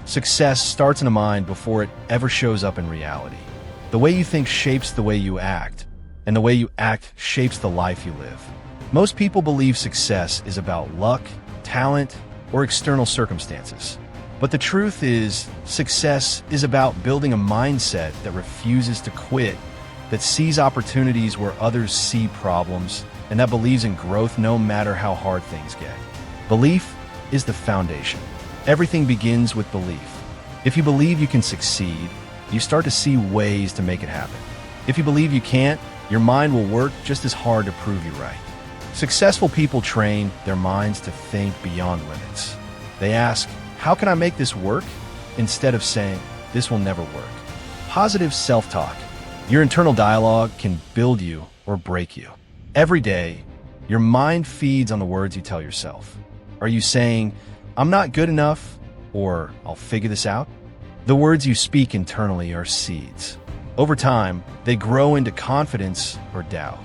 Success starts in the mind before it ever shows up in reality. The way you think shapes the way you act, and the way you act shapes the life you live. Most people believe success is about luck, talent, or external circumstances. But the truth is, success is about building a mindset that refuses to quit, that sees opportunities where others see problems, and that believes in growth no matter how hard things get. Belief is the foundation. Everything begins with belief. If you believe you can succeed, you start to see ways to make it happen. If you believe you can't, your mind will work just as hard to prove you right. Successful people train their minds to think beyond limits. They ask, how can I make this work? Instead of saying, this will never work. Positive self-talk. Your internal dialogue can build you or break you. Every day, your mind feeds on the words you tell yourself. Are you saying, I'm not good enough, or I'll figure this out? The words you speak internally are seeds. Over time, they grow into confidence or doubt.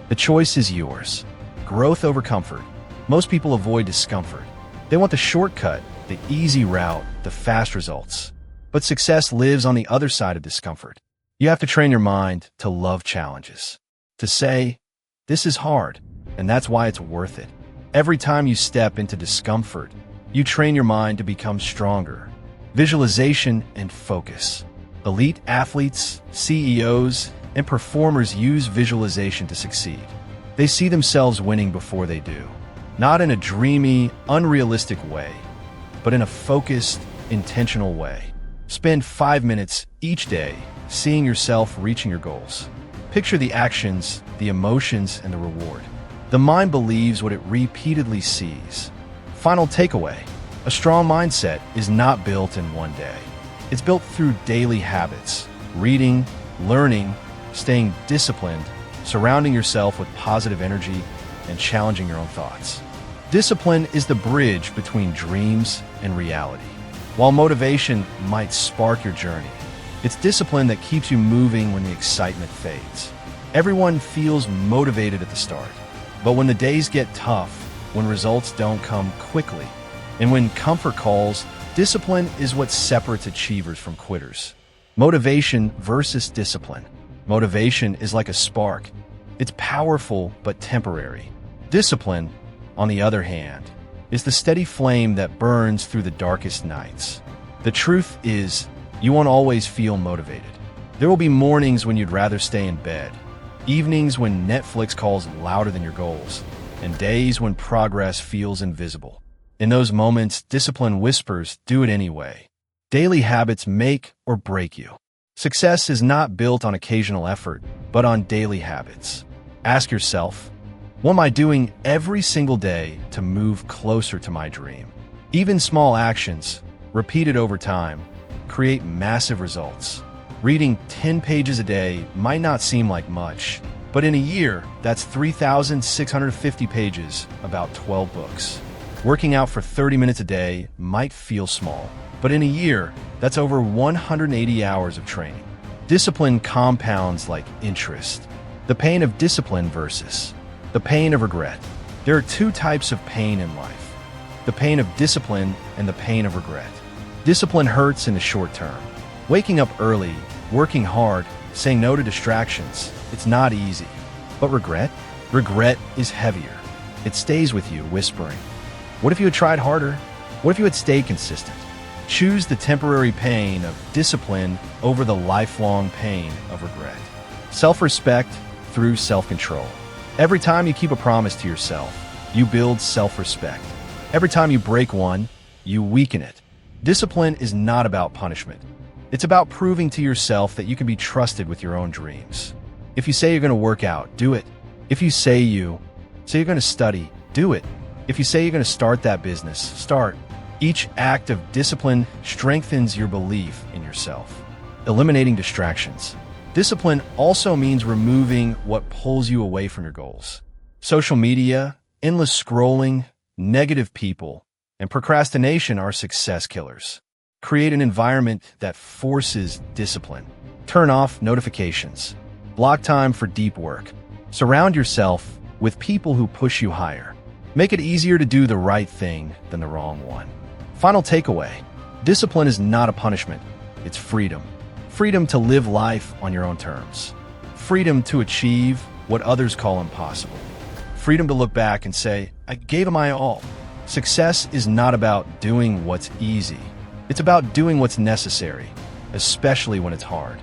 The choice is yours. Growth over comfort. Most people avoid discomfort. They want the shortcut, the easy route, the fast results. But success lives on the other side of discomfort. You have to train your mind to love challenges. To say, this is hard, and that's why it's worth it. Every time you step into discomfort, you train your mind to become stronger. Visualization and focus. Elite athletes, CEOs, and performers use visualization to succeed. They see themselves winning before they do. Not in a dreamy, unrealistic way, but in a focused, intentional way. Spend 5 minutes each day seeing yourself reaching your goals. Picture the actions, the emotions, and the reward. The mind believes what it repeatedly sees. Final takeaway. A strong mindset is not built in one day. It's built through daily habits, reading, learning, staying disciplined, surrounding yourself with positive energy, and challenging your own thoughts. Discipline is the bridge between dreams and reality. While motivation might spark your journey, it's discipline that keeps you moving when the excitement fades. Everyone feels motivated at the start, but when the days get tough, when results don't come quickly, and when comfort calls, discipline is what separates achievers from quitters. Motivation versus discipline. Motivation is like a spark. It's powerful but temporary. Discipline, on the other hand, is the steady flame that burns through the darkest nights. The truth is, you won't always feel motivated. There will be mornings when you'd rather stay in bed, evenings when Netflix calls louder than your goals, and days when progress feels invisible. In those moments, discipline whispers, do it anyway. Daily habits make or break you. Success is not built on occasional effort, but on daily habits. Ask yourself, what am I doing every single day to move closer to my dream? Even small actions, repeated over time, create massive results. Reading 10 pages a day might not seem like much, but in a year, that's 3,650 pages, about 12 books. Working out for 30 minutes a day might feel small, but in a year, that's over 180 hours of training. Discipline compounds like interest. The pain of discipline versus the pain of regret. There are two types of pain in life: the pain of discipline and the pain of regret. Discipline hurts in the short term. Waking up early, working hard, saying no to distractions, it's not easy. But regret? Regret is heavier. It stays with you, whispering, what if you had tried harder? What if you had stayed consistent? Choose the temporary pain of discipline over the lifelong pain of regret. Self-respect through self-control. Every time you keep a promise to yourself, you build self-respect. Every time you break one, you weaken it. Discipline is not about punishment. It's about proving to yourself that you can be trusted with your own dreams. If you say you're going to work out, do it. If you say you're going to study, do it. If you say you're going to start that business, start. Each act of discipline strengthens your belief in yourself. Eliminating distractions. Discipline also means removing what pulls you away from your goals. Social media, endless scrolling, negative people, and procrastination are success killers. Create an environment that forces discipline. Turn off notifications. Block time for deep work. Surround yourself with people who push you higher. Make it easier to do the right thing than the wrong one. Final takeaway. Discipline is not a punishment, it's freedom. Freedom to live life on your own terms. Freedom to achieve what others call impossible. Freedom to look back and say, I gave it my all. Success is not about doing what's easy. It's about doing what's necessary, especially when it's hard.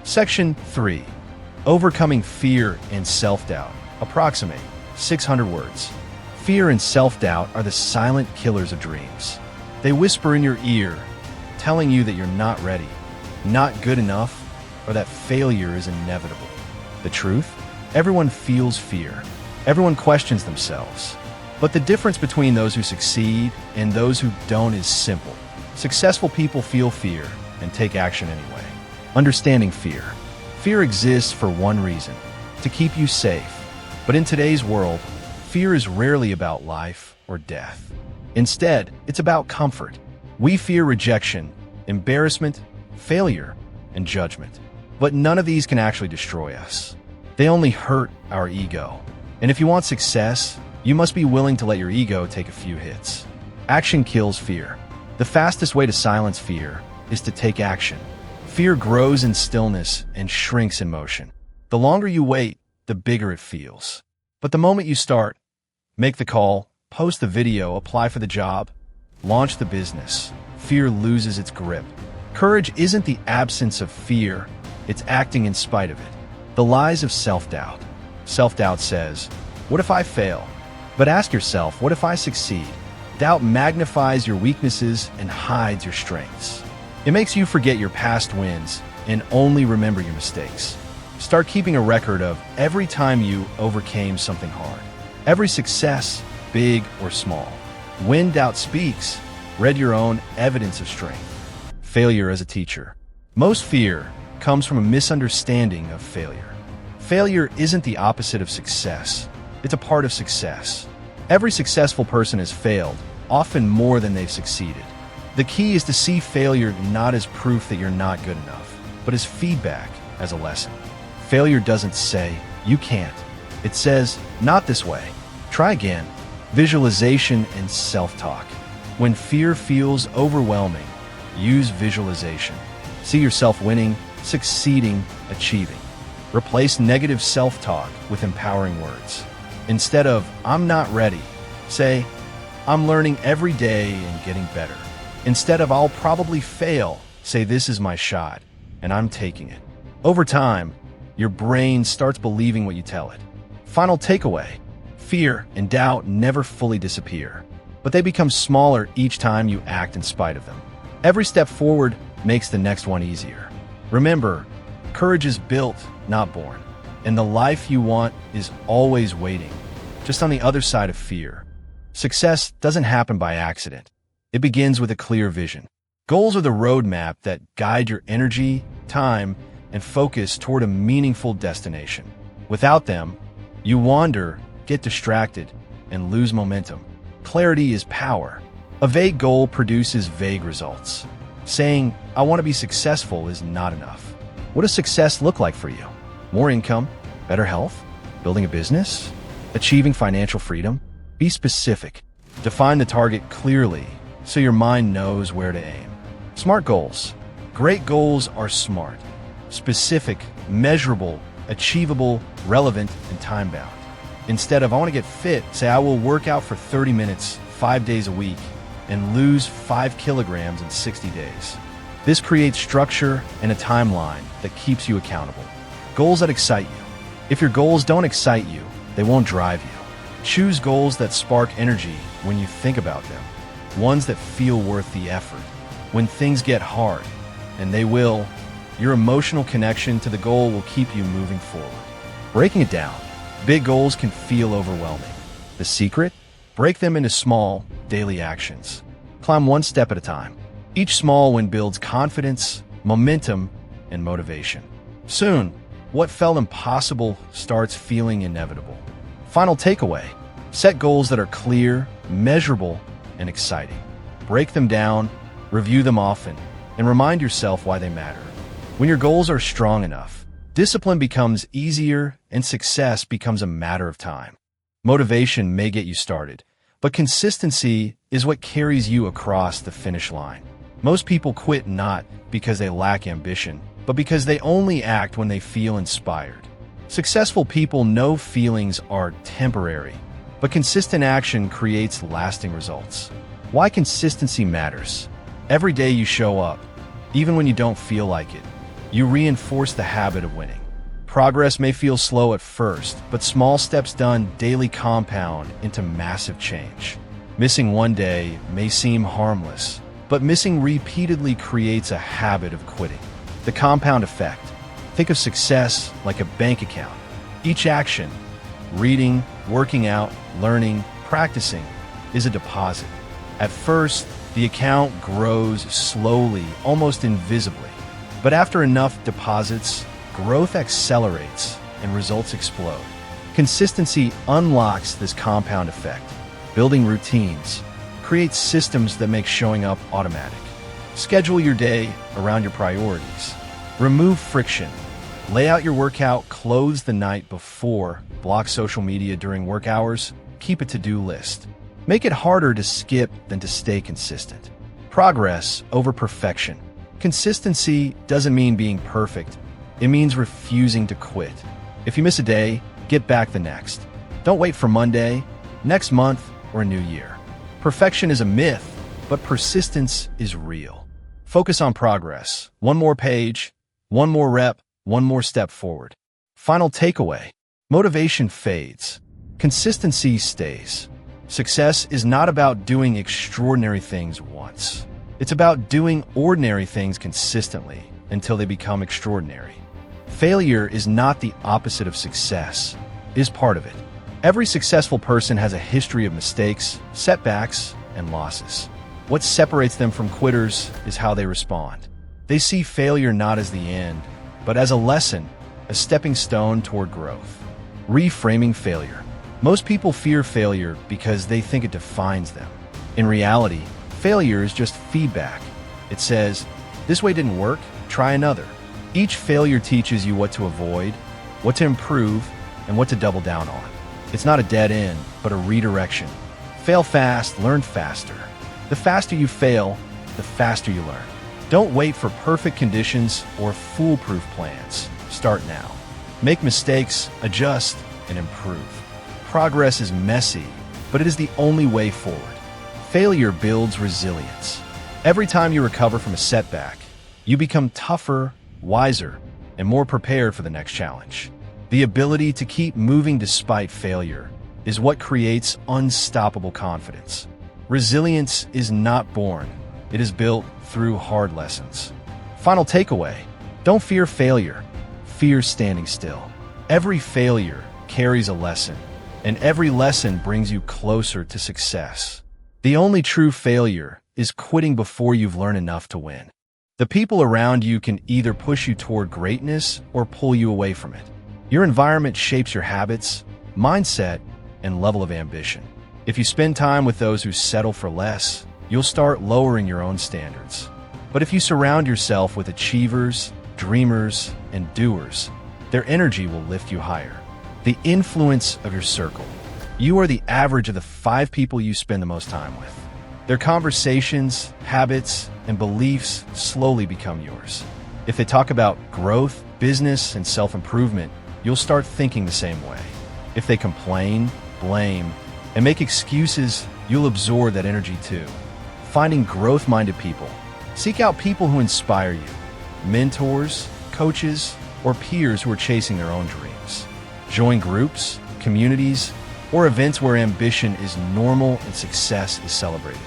Section 3. Overcoming fear and self-doubt. Approximate 600 words. Fear and self-doubt are the silent killers of dreams. They whisper in your ear, telling you that you're not ready, not good enough, or that failure is inevitable. The truth? Everyone feels fear. Everyone questions themselves. But the difference between those who succeed and those who don't is simple. Successful people feel fear and take action anyway. Understanding fear. Fear exists for one reason, to keep you safe. But in today's world, fear is rarely about life or death. Instead, it's about comfort. We fear rejection, embarrassment, failure, and judgment. But none of these can actually destroy us. They only hurt our ego. And if you want success, you must be willing to let your ego take a few hits. Action kills fear. The fastest way to silence fear is to take action. Fear grows in stillness and shrinks in motion. The longer you wait, the bigger it feels. But the moment you start, make the call, post the video, apply for the job, launch the business, fear loses its grip. Courage isn't the absence of fear, it's acting in spite of it. The lies of self-doubt. Self-doubt says, what if I fail? But ask yourself, what if I succeed? Doubt magnifies your weaknesses and hides your strengths. It makes you forget your past wins and only remember your mistakes. Start keeping a record of every time you overcame something hard. Every success, big or small. When doubt speaks, read your own evidence of strength. Failure as a teacher. Most fear comes from a misunderstanding of failure. Failure isn't the opposite of success. It's a part of success. Every successful person has failed, often more than they've succeeded. The key is to see failure not as proof that you're not good enough, but as feedback, as a lesson. Failure doesn't say, you can't. It says, not this way. Try again. Visualization and self-talk. When fear feels overwhelming, use visualization. See yourself winning, succeeding, achieving. Replace negative self-talk with empowering words. Instead of, I'm not ready, say, I'm learning every day and getting better. Instead of, I'll probably fail, say, this is my shot, and I'm taking it. Over time, your brain starts believing what you tell it. Final takeaway. Fear and doubt never fully disappear, but they become smaller each time you act in spite of them. Every step forward makes the next one easier. Remember, courage is built, not born, and the life you want is always waiting, just on the other side of fear. Success doesn't happen by accident. It begins with a clear vision. Goals are the roadmap that guide your energy, time, and focus toward a meaningful destination. Without them, you wander, get distracted, and lose momentum. Clarity is power. A vague goal produces vague results. Saying, I want to be successful is not enough. What does success look like for you? More income? Better health? Building a business? Achieving financial freedom? Be specific. Define the target clearly so your mind knows where to aim. Smart goals. Great goals are smart. Specific, measurable, achievable, relevant, and time-bound. Instead of, I want to get fit, say, I will work out for 30 minutes, 5 days a week, and lose 5 kilograms in 60 days. This creates structure and a timeline that keeps you accountable. Goals that excite you. If your goals don't excite you, they won't drive you. Choose goals that spark energy when you think about them. Ones that feel worth the effort. When things get hard, and they will, your emotional connection to the goal will keep you moving forward. Breaking it down. Big goals can feel overwhelming. The secret? Break them into small, daily actions. Climb one step at a time. Each small win builds confidence, momentum, and motivation. Soon, what felt impossible starts feeling inevitable. Final takeaway. Set goals that are clear, measurable, and exciting. Break them down, review them often, and remind yourself why they matter. When your goals are strong enough, discipline becomes easier and success becomes a matter of time. Motivation may get you started, but consistency is what carries you across the finish line. Most people quit not because they lack ambition, but because they only act when they feel inspired. Successful people know feelings are temporary, but consistent action creates lasting results. Why consistency matters. Every day you show up, even when you don't feel like it, you reinforce the habit of winning. Progress may feel slow at first, but small steps done daily compound into massive change. Missing one day may seem harmless, but missing repeatedly creates a habit of quitting. The compound effect. Think of success like a bank account. Each action, reading, working out, learning, practicing, is a deposit. At first, the account grows slowly, almost invisibly. But after enough deposits, growth accelerates and results explode. Consistency unlocks this compound effect. Building routines, create systems that make showing up automatic. Schedule your day around your priorities. Remove friction. Lay out your workout clothes the night before. Block social media during work hours. Keep a to-do list. Make it harder to skip than to stay consistent. Progress over perfection. Consistency doesn't mean being perfect. It means refusing to quit. If you miss a day, get back the next. Don't wait for Monday, next month, or a new year. Perfection is a myth, but persistence is real. Focus on progress. One more page, one more rep, one more step forward. Final takeaway. Motivation fades. Consistency stays. Success is not about doing extraordinary things once. It's about doing ordinary things consistently until they become extraordinary. Failure is not the opposite of success, it is part of it. Every successful person has a history of mistakes, setbacks, and losses. What separates them from quitters is how they respond. They see failure not as the end, but as a lesson, a stepping stone toward growth. Reframing failure. Most people fear failure because they think it defines them. In reality, failure is just feedback. It says, "This way didn't work, try another." Each failure teaches you what to avoid, what to improve, and what to double down on. It's not a dead end, but a redirection. Fail fast, learn faster. The faster you fail, the faster you learn. Don't wait for perfect conditions or foolproof plans. Start now. Make mistakes, adjust, and improve. Progress is messy, but it is the only way forward. Failure builds resilience. Every time you recover from a setback, you become tougher, wiser, and more prepared for the next challenge. The ability to keep moving despite failure is what creates unstoppable confidence. Resilience is not born. It is built through hard lessons. Final takeaway. Don't fear failure. Fear standing still. Every failure carries a lesson, and every lesson brings you closer to success. The only true failure is quitting before you've learned enough to win. The people around you can either push you toward greatness or pull you away from it. Your environment shapes your habits, mindset, and level of ambition. If you spend time with those who settle for less, you'll start lowering your own standards. But if you surround yourself with achievers, dreamers, and doers, their energy will lift you higher. The influence of your circle. You are the average of the 5 people you spend the most time with. Their conversations, habits, and beliefs slowly become yours. If they talk about growth, business, and self-improvement, you'll start thinking the same way. If they complain, blame, and make excuses, you'll absorb that energy too. Finding growth-minded people. Seek out people who inspire you. Mentors, coaches, or peers who are chasing their own dreams. Join groups, communities, or events where ambition is normal and success is celebrated.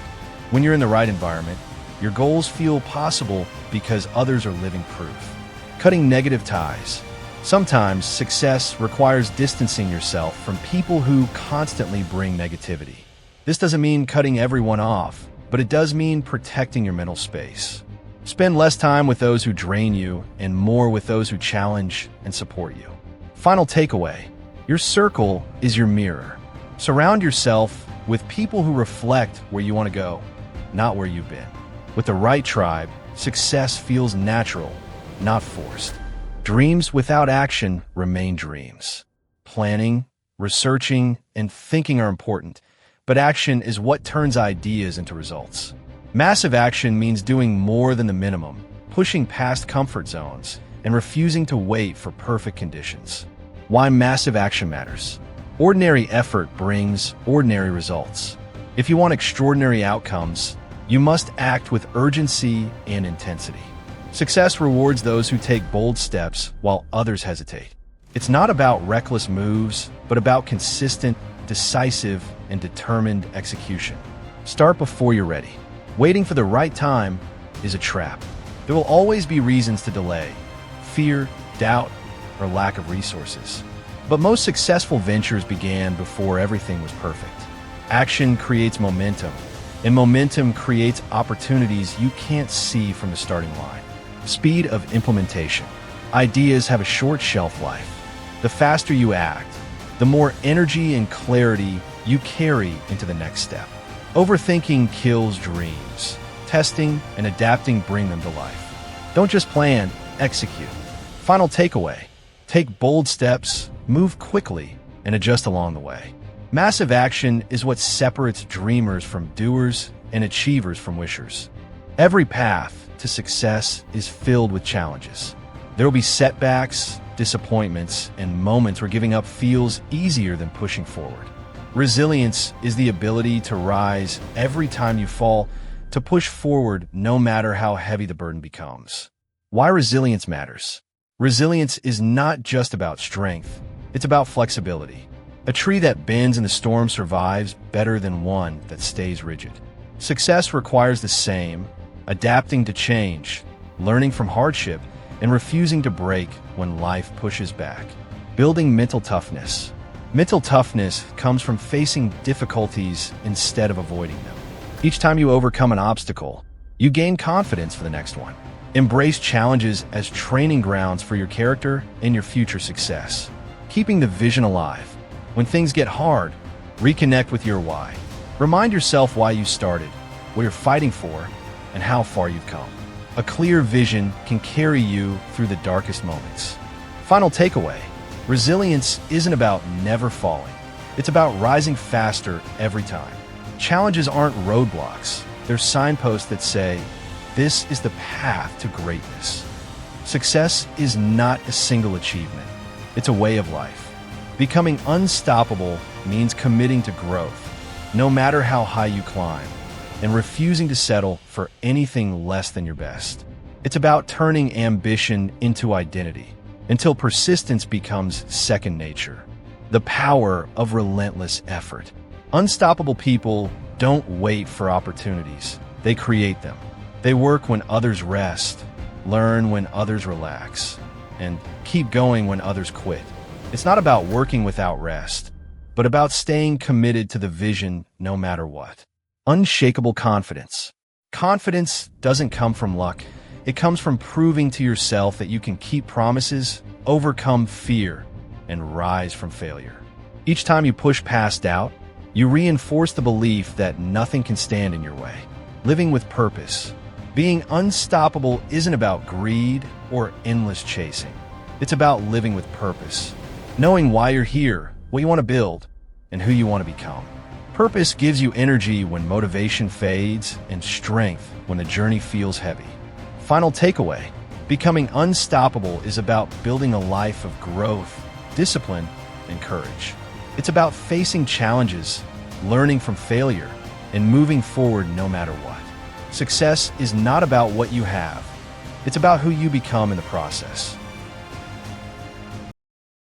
When you're in the right environment, your goals feel possible because others are living proof. Cutting negative ties. Sometimes success requires distancing yourself from people who constantly bring negativity. This doesn't mean cutting everyone off, but it does mean protecting your mental space. Spend less time with those who drain you and more with those who challenge and support you. Final takeaway. Your circle is your mirror. Surround yourself with people who reflect where you want to go, not where you've been. With the right tribe, success feels natural, not forced. Dreams without action remain dreams. Planning, researching, and thinking are important, but action is what turns ideas into results. Massive action means doing more than the minimum, pushing past comfort zones, and refusing to wait for perfect conditions. Why massive action matters. Ordinary effort brings ordinary results. If you want extraordinary outcomes, you must act with urgency and intensity. Success rewards those who take bold steps while others hesitate. It's not about reckless moves, but about consistent, decisive, and determined execution. Start before you're ready. Waiting for the right time is a trap. There will always be reasons to delay: fear, doubt, or lack of resources. But most successful ventures began before everything was perfect. Action creates momentum, and momentum creates opportunities you can't see from the starting line. Speed of implementation. Ideas have a short shelf life. The faster you act, the more energy and clarity you carry into the next step. Overthinking kills dreams. Testing and adapting bring them to life. Don't just plan, execute. Final takeaway: take bold steps, move quickly, and adjust along the way. Massive action is what separates dreamers from doers and achievers from wishers. Every path to success is filled with challenges. There will be setbacks, disappointments, and moments where giving up feels easier than pushing forward. Resilience is the ability to rise every time you fall, to push forward no matter how heavy the burden becomes. Why resilience matters. Resilience is not just about strength, it's about flexibility. A tree that bends in the storm survives better than one that stays rigid. Success requires the same: adapting to change, learning from hardship, and refusing to break when life pushes back. Building mental toughness. Mental toughness comes from facing difficulties instead of avoiding them. Each time you overcome an obstacle, you gain confidence for the next one. Embrace challenges as training grounds for your character and your future success. Keeping the vision alive. When things get hard, reconnect with your why. Remind yourself why you started, what you're fighting for, and how far you've come. A clear vision can carry you through the darkest moments. Final takeaway: resilience isn't about never falling. It's about rising faster every time. Challenges aren't roadblocks. They're signposts that say, this is the path to greatness. Success is not a single achievement. It's a way of life. Becoming unstoppable means committing to growth, no matter how high you climb, and refusing to settle for anything less than your best. It's about turning ambition into identity, until persistence becomes second nature. The power of relentless effort. Unstoppable people don't wait for opportunities. They create them. They work when others rest, learn when others relax, and keep going when others quit. It's not about working without rest, but about staying committed to the vision no matter what. Unshakable confidence. Confidence doesn't come from luck. It comes from proving to yourself that you can keep promises, overcome fear, and rise from failure. Each time you push past doubt, you reinforce the belief that nothing can stand in your way. Living with purpose. Being unstoppable isn't about greed or endless chasing. It's about living with purpose. Knowing why you're here, what you want to build, and who you want to become. Purpose gives you energy when motivation fades and strength when the journey feels heavy. Final takeaway: becoming unstoppable is about building a life of growth, discipline, and courage. It's about facing challenges, learning from failure, and moving forward no matter what. Success is not about what you have. It's about who you become in the process.